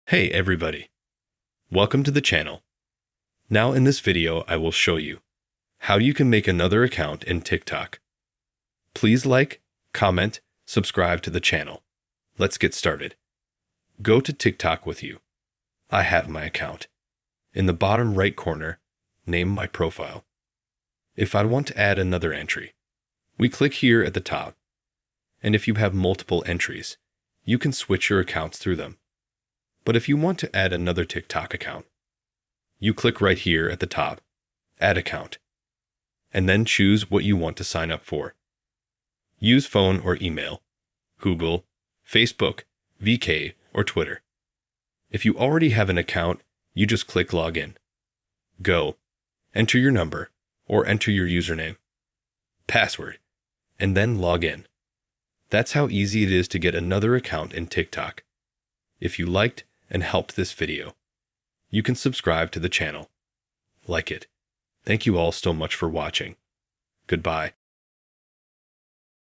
Hey everybody, welcome to the channel. Now in this video I will show you how you can make another account in TikTok. Please like, comment, subscribe to the channel. Let's get started. Go to TikTok with you. I have my account. In the bottom right corner, name my profile. If I want to add another entry, we click here at the top. And if you have multiple entries, you can switch your accounts through them. But if you want to add another TikTok account, you click right here at the top, Add Account, and then choose what you want to sign up for. Use phone or email, Google, Facebook, VK, or Twitter. If you already have an account, you just click Login. Go, enter your number, or enter your username, password, and then log in. That's how easy it is to get another account in TikTok. If you liked and helped this video, you can subscribe to the channel. Like it. Thank you all so much for watching. Goodbye.